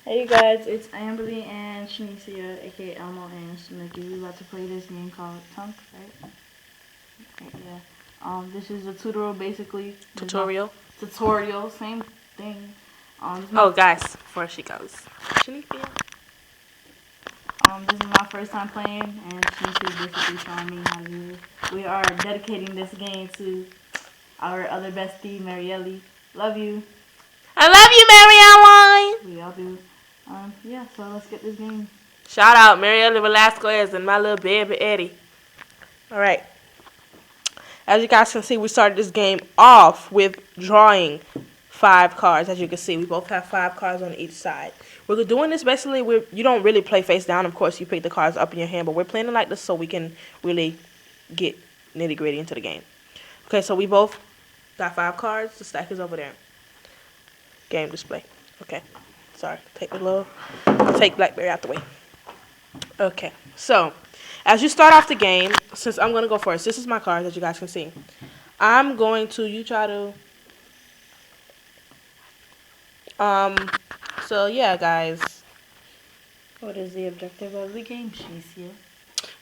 Hey you guys, it's Amberly and Shanicia, aka Elmo and Snicky. We about to play this game called Tunk, right? Okay, yeah. This is a tutorial basically. This is my Tutorial. tutorial, same thing. This is my Oh, guys, before she goes, Shanicia. this is my first time playing, and Shanicia is basically showing me how to do this. We are dedicating this game to our other bestie, Marielle. Love you. I love you, Mary Ellen. We all do. Yeah. So let's get this game. Shout out Marielle Velasquez and my little baby Eddie. All right. As you guys can see, we started this game off with drawing 5 cards. As you can see, we both have 5 cards on each side. We're doing this basically. You don't really play face down. Of course, you pick the cards up in your hand, but we're playing it like this so we can really get nitty gritty into the game. Okay, so we both got 5 cards. The stack is over there. Game display. Okay. Sorry. Take Blackberry out the way. Okay. So, as you start off the game, since I'm gonna go first, this is my card as you guys can see. I'm going to you try to so yeah guys. What is the objective of the game, Shanicia?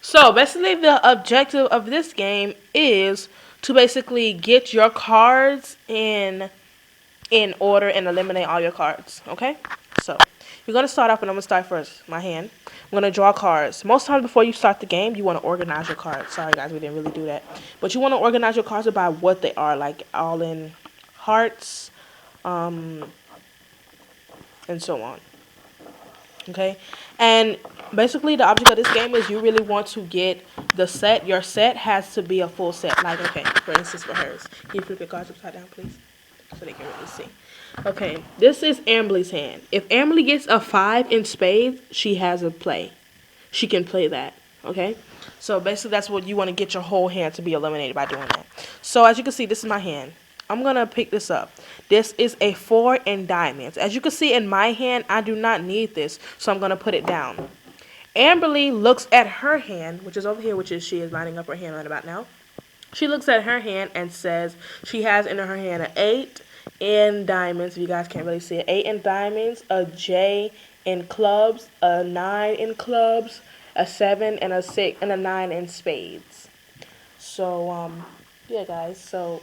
So basically the objective of this game is to basically get your cards in order and eliminate all your cards. Okay? So you're gonna start off and I'm gonna start first. My hand. I'm gonna draw cards. Most times before you start the game, you wanna organize your cards. Sorry guys, we didn't really do that. But you wanna organize your cards by what they are, like all in hearts, and so on. Okay? And basically the object of this game is you really want to get the set. Your set has to be a full set. Like, okay, for instance for hers. Can you flip your cards upside down, please? So they can really see. Okay, this is Amberly's hand. If Amberly gets a 5 in spades, she has a play. She can play that. Okay? So basically that's what you want to get your whole hand to be eliminated by doing that. So as you can see, this is my hand. I'm going to pick this up. This is a 4 in diamonds. As you can see in my hand, I do not need this. So I'm going to put it down. Amberly looks at her hand, which is over here, she is lining up her hand right about now. She looks at her hand and says she has in her hand an 8 in diamonds. If you guys can't really see it. 8 in diamonds, a J in clubs, a 9 in clubs, a 7 and a 6 and a 9 in spades. So, yeah guys, so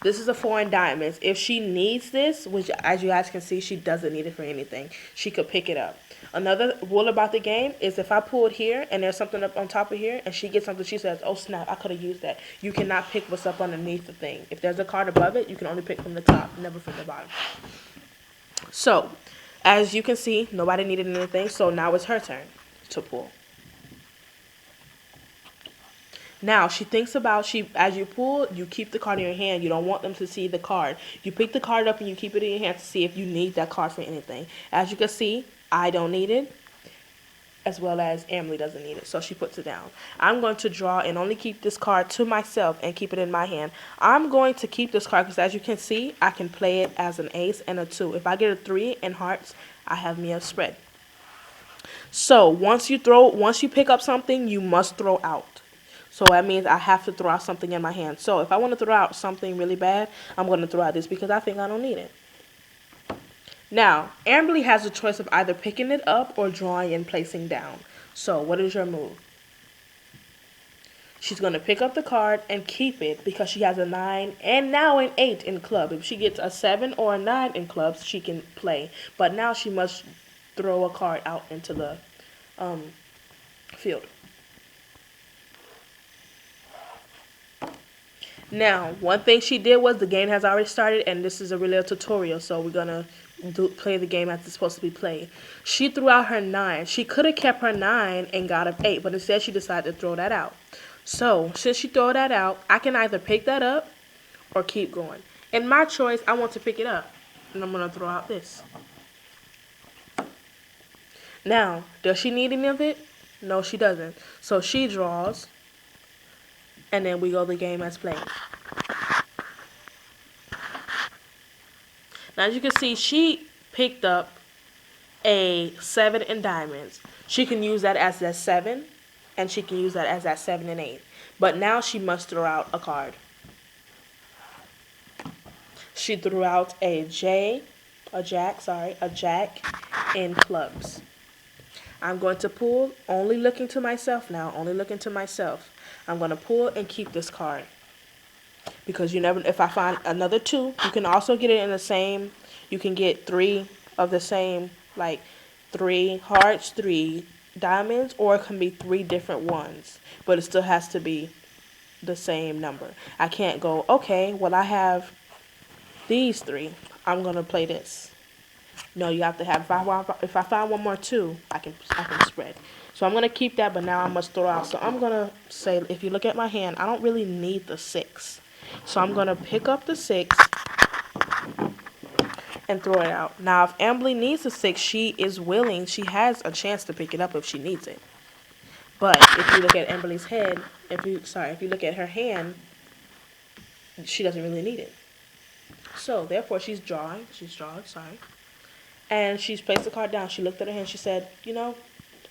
this is a 4 in diamonds. If she needs this, which as you guys can see, she doesn't need it for anything, she could pick it up. Another rule about the game is if I pull it here and there's something up on top of here and she gets something, she says, oh snap, I could have used that. You cannot pick what's up underneath the thing. If there's a card above it, you can only pick from the top, never from the bottom. So, as you can see, nobody needed anything, so now it's her turn to pull. Now, she thinks about, as you pull, you keep the card in your hand. You don't want them to see the card. You pick the card up and you keep it in your hand to see if you need that card for anything. As you can see, I don't need it, as well as Emily doesn't need it, so she puts it down. I'm going to draw and only keep this card to myself and keep it in my hand. I'm going to keep this card because as you can see, I can play it as an ace and a 2. If I get a 3 in hearts, I have me a spread. So once you pick up something, you must throw out. So that means I have to throw out something in my hand. So if I want to throw out something really bad, I'm going to throw out this because I think I don't need it. Now, Amberly has the choice of either picking it up or drawing and placing down. So what is your move? She's going to pick up the card and keep it because she has a 9 and now an 8 in club. If she gets a 7 or a 9 in clubs, she can play. But now she must throw a card out into the field. Now, one thing she did was the game has already started, and this is really a tutorial, so we're going to play the game as it's supposed to be played. She threw out her 9. She could have kept her 9 and got an 8, but instead she decided to throw that out. So, since she threw that out, I can either pick that up or keep going. In my choice, I want to pick it up, and I'm going to throw out this. Now, does she need any of it? No, she doesn't. So she draws, and then we go the game as played. Now, as you can see, she picked up a 7 in diamonds. She can use that as that 7, and she can use that as that 7 and 8. But now she must throw out a card. She threw out a jack, in clubs. I'm going to pull, only looking to myself now, only looking to myself. I'm going to pull and keep this card. Because you never, if I find another 2, you can also get it in the same, you can get 3 of the same, like 3 hearts, 3 diamonds, or it can be 3 different ones. But it still has to be the same number. I can't go, okay, well I have these 3. I'm going to play this. No, you have to have, if I find one more 2, I can spread. So I'm going to keep that, but now I must throw out. So I'm going to say, if you look at my hand, I don't really need the 6. So I'm going to pick up the 6 and throw it out. Now, if Amberly needs the 6, she is willing. She has a chance to pick it up if she needs it. But if you look at Amberly's head, if you look at her hand, she doesn't really need it. So, therefore, she's drawing, sorry. And she's placed the card down. She looked at her hand. She said, you know,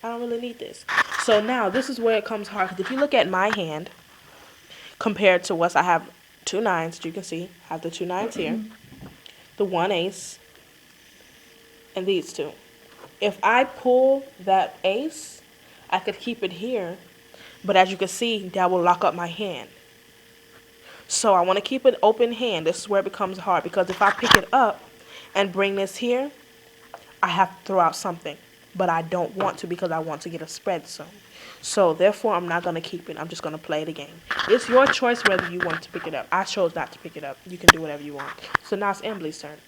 I don't really need this. So now, this is where it comes hard. Because if you look at my hand, compared to what I have 2 9s, as you can see, I have the 2 9s here, the 1 ace, and these 2. If I pull that ace, I could keep it here. But as you can see, that will lock up my hand. So I want to keep an open hand. This is where it becomes hard. Because if I pick it up and bring this here, I have to throw out something. But I don't want to because I want to get a spread soon. So therefore, I'm not going to keep it. I'm just going to play the game. It's your choice whether you want to pick it up. I chose not to pick it up. You can do whatever you want. So now it's Emily's turn.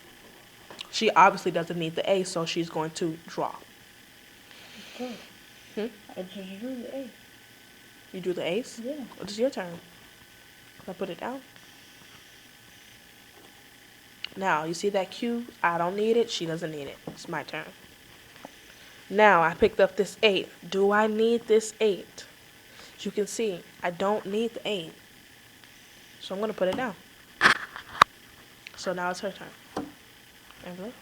She obviously doesn't need the ace, so she's going to draw. Okay. I just drew the ace. You drew the ace? Yeah. It's your turn. I put it down. Now, you see that Q? I don't need it. She doesn't need it. It's my turn. Now, I picked up this 8. Do I need this 8? As you can see, I don't need the 8. So I'm going to put it down. So now it's her turn. Emily?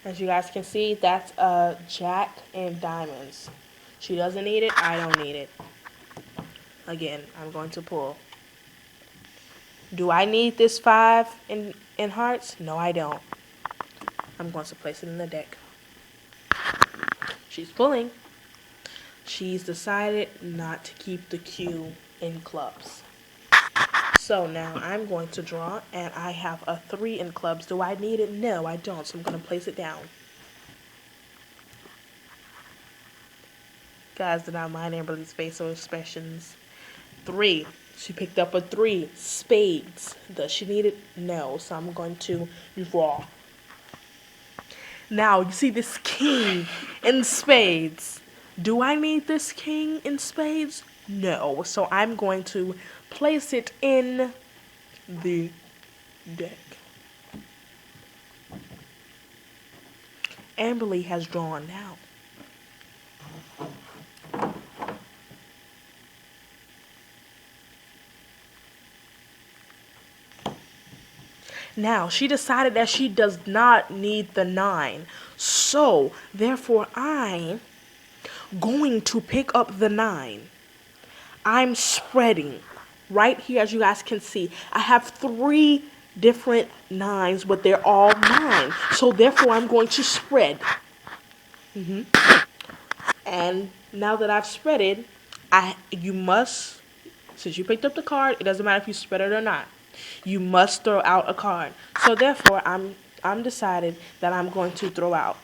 As you guys can see, that's a jack and diamonds. She doesn't need it. I don't need it. Again, I'm going to pull. Do I need this 5 in hearts? No, I don't. I'm going to place it in the deck. She's pulling. She's decided not to keep the Q in clubs. So now I'm going to draw, and I have a 3 in clubs. Do I need it? No, I don't. So I'm going to place it down. Guys, do not mind Amberly's facial expressions. 3. She picked up a 3. Spades. Does she need it? No. So I'm going to draw. Now, you see this king in spades. Do I need this king in spades? No. So I'm going to place it in the deck. Amberly has drawn now. Now, she decided that she does not need the 9. So, therefore, I'm going to pick up the 9. I'm spreading. Right here, as you guys can see, I have 3 different 9s, but they're all 9. So, therefore, I'm going to spread. And now that I've spreaded, you must, since you picked up the card, it doesn't matter if you spread it or not. You must throw out a card. So therefore, I'm decided that I'm going to throw out.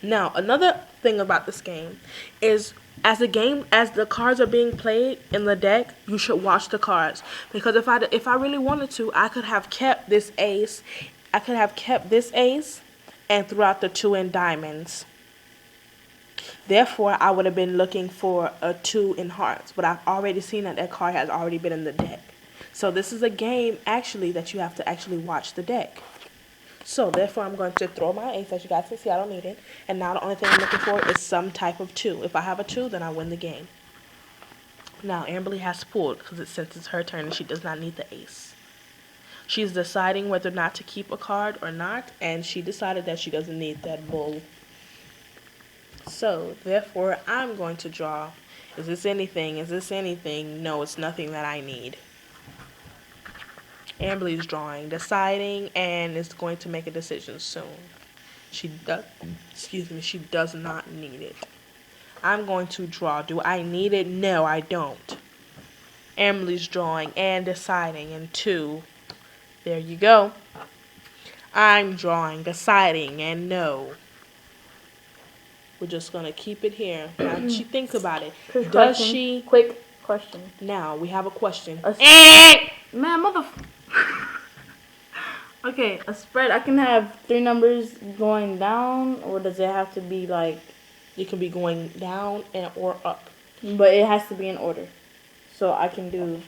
Now, another thing about this game is as the cards are being played in the deck, you should watch the cards. Because if I really wanted to, I could have kept this ace. I could have kept this ace and threw out the 2 in diamonds. Therefore, I would have been looking for a 2 in hearts. But I've already seen that card has already been in the deck. So this is a game, actually, that you have to actually watch the deck. So, therefore, I'm going to throw my ace. As you guys can see, I don't need it. And now the only thing I'm looking for is some type of 2. If I have a 2, then I win the game. Now, Amberly has pulled since it's her turn and she does not need the ace. She's deciding whether or not to keep a card or not. And she decided that she doesn't need that bull. So, therefore, I'm going to draw. Is this anything? Is this anything? No, it's nothing that I need. Amberly's drawing, deciding, and is going to make a decision soon. She does not need it. I'm going to draw. Do I need it? No, I don't. Emily's drawing and deciding in 2. There you go. I'm drawing, deciding, and no. We're just going to keep it here. Now, she thinks about it. Does she? Quick question. Now, we have a question. Man, Okay, a spread. I can have 3 numbers going down, or does it have to be like? It can be going down and or up. But it has to be in order. So I can do.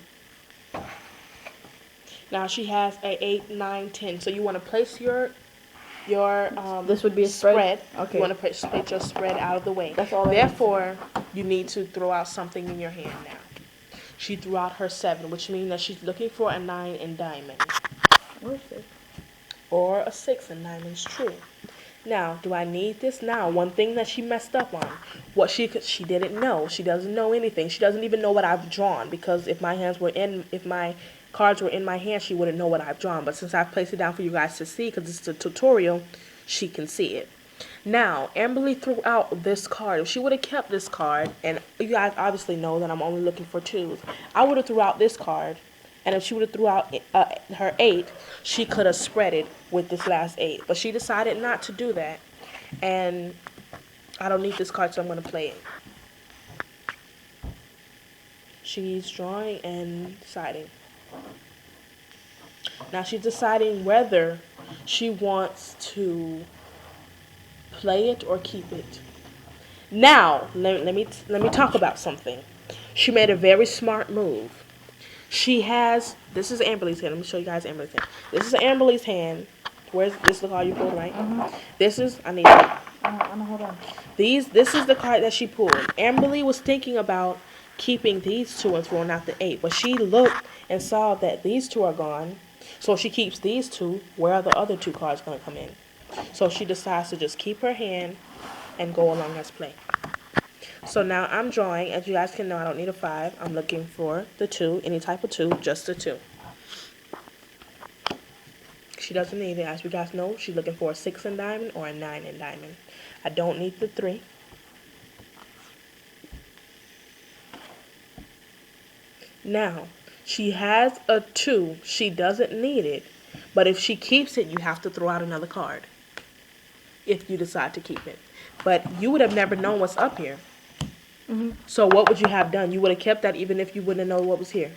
Now she has a 8, 9, 10. So you want to place your this would be a spread. Okay. You want to place your spread out of the way. That's all. Therefore, you need to throw out something in your hand now. She threw out her 7, which means that she's looking for a 9 in diamond. Where's it? Or a 6 in diamonds, true. Now, do I need this? Now, one thing that she messed up on, she didn't know. She doesn't know anything. She doesn't even know what I've drawn, because if my cards were in my hand, she wouldn't know what I've drawn. But since I've placed it down for you guys to see, because it's a tutorial, she can see it. Now, Amberly threw out this card. If she would have kept this card, and you guys obviously know that I'm only looking for 2s, I would have threw out this card. And if she would have threw out her 8, she could have spread it with this last 8. But she decided not to do that. And I don't need this card, so I'm going to play it. She's drawing and deciding. Now she's deciding whether she wants to play it or keep it. Now, let me talk about something. She made a very smart move. This is Amberly's hand. Let me show you guys Amberly's hand. This is Amberly's hand. This is the card you pulled, right? This is, hold on. This is the card that she pulled. Amberly was thinking about keeping these 2 and throwing out the 8. But she looked and saw that these 2 are gone. So if she keeps these 2, where are the other 2 cards going to come in? So she decides to just keep her hand and go along. Let's play. So now I'm drawing. As you guys can know, I don't need a 5. I'm looking for the 2, any type of 2, just the 2. She doesn't need it. As you guys know, she's looking for a 6 in diamond or a 9 in diamond. I don't need the 3. Now, she has a 2. She doesn't need it. But if she keeps it, you have to throw out another card. If you decide to keep it. But you would have never known what's up here. So what would you have done? You would have kept that even if you wouldn't know what was here.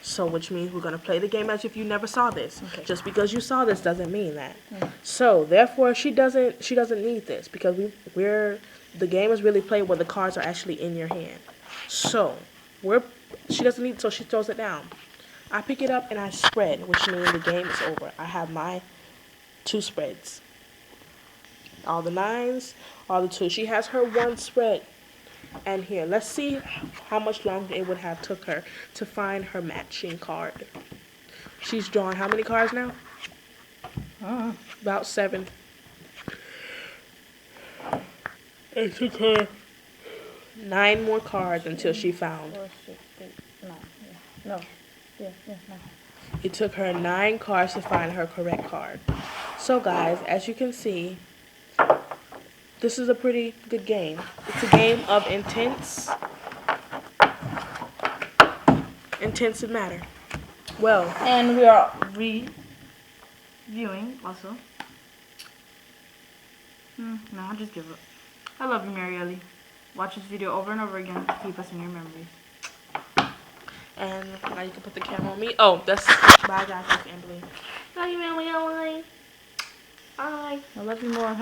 So which means we're going to play the game as if you never saw this. Okay. Just because you saw this doesn't mean that. So therefore she doesn't need this, because the game is really played where the cards are actually in your hand. So she doesn't need it, so she throws it down. I pick it up and I spread, which means the game is over. I have my 2 spreads. All the 9s, all the 2s. She has her 1 spread. And here, let's see how much longer it would have took her to find her matching card. She's drawn how many cards now? About 7. It took her 9 more cards until she found. 4, 6, 8, 9. No. Yeah, 9. It took her 9 cards to find her correct card. So guys, as you can see, this is a pretty good game. It's a game of intensive matter. Well, and we are reviewing also. No, I'll just give up. I love you, Marielle. Watch this video over and over again to keep us in your memories. And now you can put the camera on me. Oh, that's bye guys. That's Amberly. Love you, Marielle. Bye. I love you more.